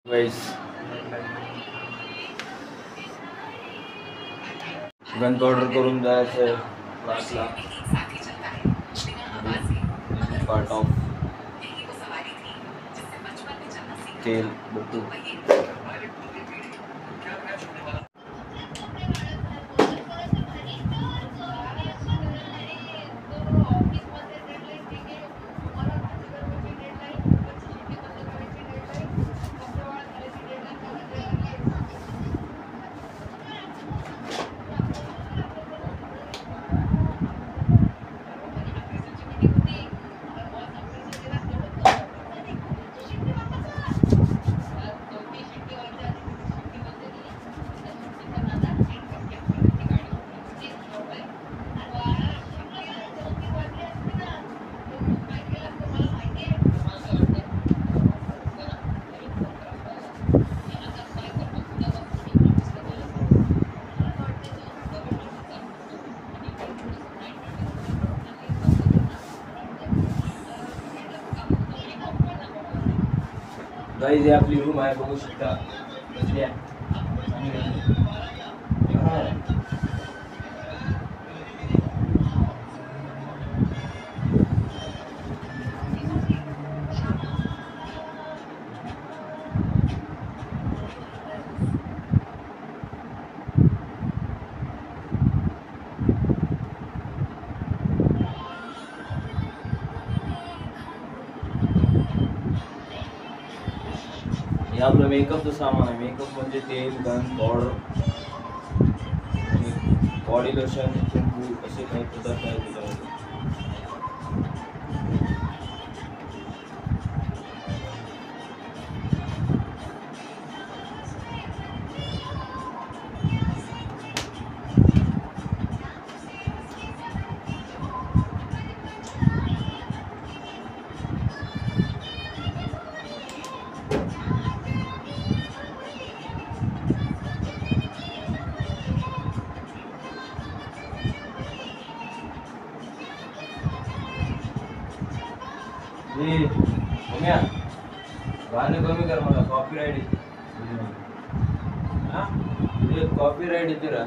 Guys gun powder करून जायचं क्लासला. पार्ट ऑफ तेल बटू. गाइस ये आपली रूम आहे, बघू शकता. बसल्या हे आपलं मेकअपचं सामान आहे. मेकअप म्हणजे तेल, gun, powder, body lotion, shampoo असे काही पदार्थ आहेत त्याच्यामध्ये. गाणं कमी कर, मला कॉपीराइट येते. कॉपीराइट येते रा.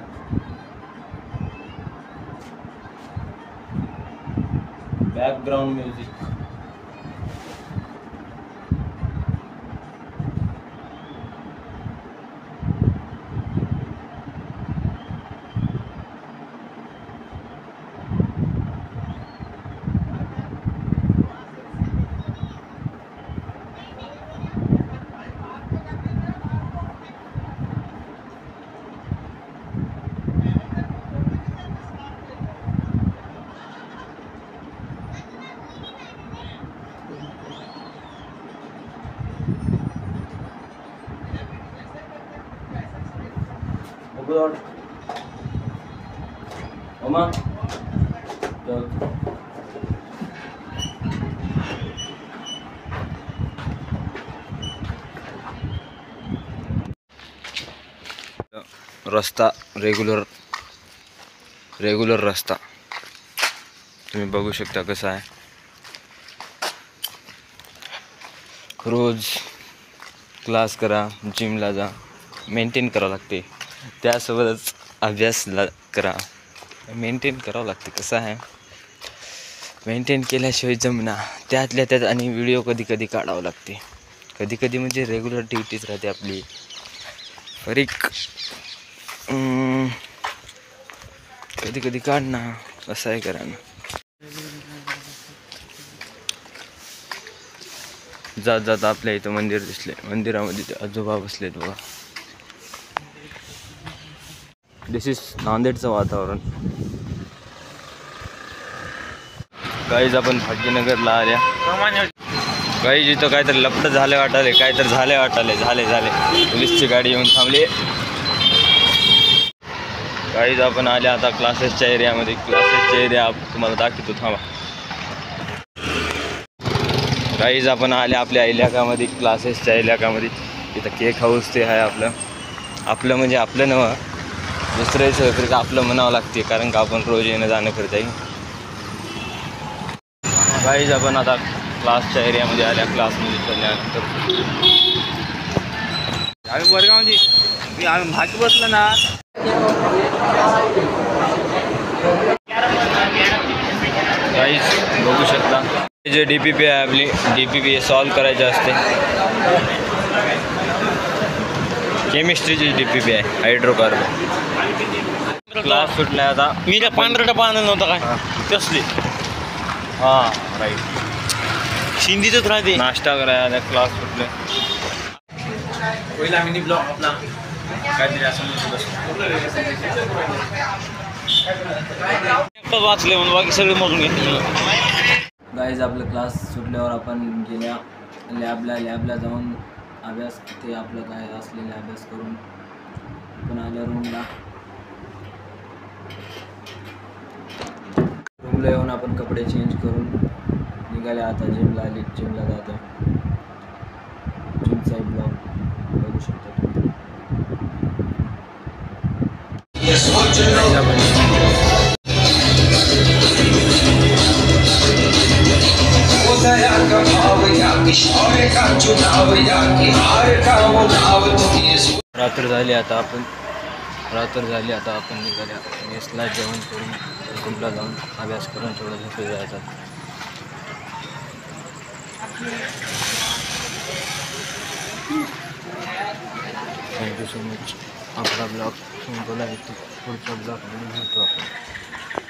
Background music. Oma, रस्ता रेग्युलर रस्ता तुम्ही बघू शकता कसा आहे. रोज क्लास करा, जिमला जा, मेंटेन करावं लागते. त्यासोबतच अभ्यासला करा, मेंटेन करावं लागते. कसं आहे, मेंटेन केल्याशिवाय जमना. त्यातल्या त्यात आणि व्हिडिओ कधी कधी काढावं लागते. कधी कधी म्हणजे रेग्युलर ड्युटीच राहते आपली. फरीक कधी कधी काढना, असं आहे करा ना. जात जात आपल्या इथं मंदिर दिसले. मंदिरामध्ये ते आजोबा बसलेत बघा. दिस इज नांदेडचं वातावरण. गाईज आपण भाग्यनगरला आल्या. गाईज इथं काहीतरी लपड झाले वाटाले, काहीतरी झाले पोलीसची गाडी येऊन थांबली. गाईज आपण आल्या आता क्लासेसच्या एरियामध्ये. क्लासेसच्या एरिया तुम्हाला दाखवतो, थांबा. गाईज आपण आल्या आपल्या इलाक्यामध्ये, क्लासेसच्या इलाक्यामध्ये. इथं केक हाऊस ते आहे आपलं म्हणजे आपलं नवं, दुसऱ्याचं आपलं म्हणावं लागते, कारण का आपण रोज येणं जाणं करत आहे. गाईज आपण आता क्लासच्या एरियामध्ये आल्या. क्लासमध्ये चढल्यानंतर आम्ही वडगावची आम्ही भाजी बसलो ना. गाईज बघू शकता जे DPP आहे आपली DPP सॉल्व करायची असते. केमिस्ट्रीची DPP आहे हायड्रोकार्बन. क्लास सुटला आता. मी त्या पांढरा डबा आणलं नव्हता काय कसली. हां राईट शिंदीतच राहते. नाश्ता करायला आता क्लास सुटले. पहिला मिनी ब्लॉक आपला काहीतरी असं वाचले म्हणून बाकी सगळे मरून घेतले. गाईज आपलं क्लास सुटल्यावर आपण गेल्या लॅबला जाऊन अभ्यास ते आपलं काय असलेले अभ्यास करून पण आल्या रूमला येऊन आपण कपडे चेंज करून निघाले. आता जिमला जातो. जिमचा ब्लॉग बघू शकता तुम्ही. रात्र झाली आता आपण निघाल्या मेसला जेवण करून रूमला जाऊन अभ्यास करून थोडं झोपे जायचं. Thank you so much. आपला ब्लॉग संपला आहे. पुढचा ब्लॉग भेटू आपण.